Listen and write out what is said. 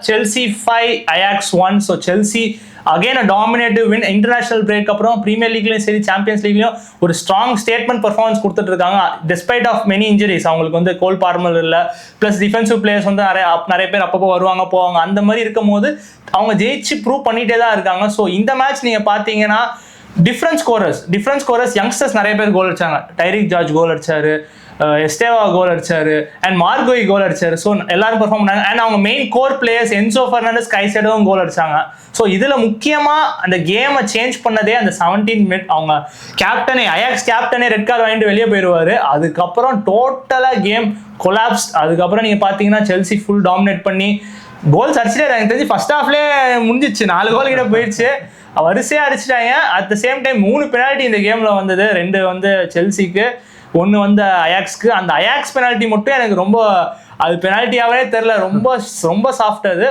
Chelsea 5, Ajax 1. So Chelsea again a dominative win. International break அப்புறம் premier லீக்லயும் சரி champions லீக்லயும் ஒரு strong statement performance கொடுத்துட்டு இருக்காங்க. டிஸ்பைட் ஆஃப் மெனி இன்ஜுரிஸ், அவங்களுக்கு வந்து கோல் பார்மல் இல்லை, பிளஸ் டிஃபென்சிவ் பிளேயர்ஸ் வந்து நிறைய பேர் அப்பப்போ வருவாங்க போவாங்க, அந்த மாதிரி இருக்கும் போது அவங்க ஜெயிச்சு ப்ரூவ் பண்ணிட்டே தான் இருக்காங்க. ஸோ இந்த மேட்ச் நீங்க பாத்தீங்கன்னா டிஃப்ரெண்ட் ஸ்கோரர்ஸ் யங்ஸ்டர்ஸ் நிறைய பேர் கோல் அடிச்சாங்க. டைரிக் ஜார்ஜ் கோல் அடிச்சாரு, எஸ்டேவா கோல் அடிச்சாரு, அண்ட் மார்கோய் கோல் அடிச்சாரு. ஸோ எல்லாரும் பெர்ஃபார்ம் பண்ணாங்க. அண்ட் அவங்க main core players Enzo Fernandez, கைசெடோவும் கோல் அடிச்சாங்க. ஸோ இதில் முக்கியமாக அந்த கேமை சேஞ்ச் பண்ணதே அந்த 17 மினிட் அவங்க அயாக்ஸ் கேப்டனே ரெட் கார்டு வாங்கிட்டு வெளியே போயிடுவார். அதுக்கப்புறம் டோட்டலாக கேம் கொலாப்ஸ். அதுக்கப்புறம் நீங்கள் பார்த்தீங்கன்னா செல்சி ஃபுல் டாமினேட் பண்ணி கோல்ஸ் அடிச்சுட்டே எனக்கு தெரிஞ்சு ஃபர்ஸ்ட் ஹாஃப்லேயே முடிஞ்சிச்சு, 4 கோல் கிட்ட போயிடுச்சு, வரிசையாக அடிச்சிட்டாங்க. At the same time 3 penalty இந்த கேமில் வந்தது. 2 வந்து செல்சிக்கு, 1 வந்து அயாக்ஸ்க்கு. அந்த அயாக்ஸ் பெனால்ட்டி மட்டும் எனக்கு ரொம்ப அது பெனால்ட்டியாவே தெரியல, ரொம்ப சாஃப்ட் அது.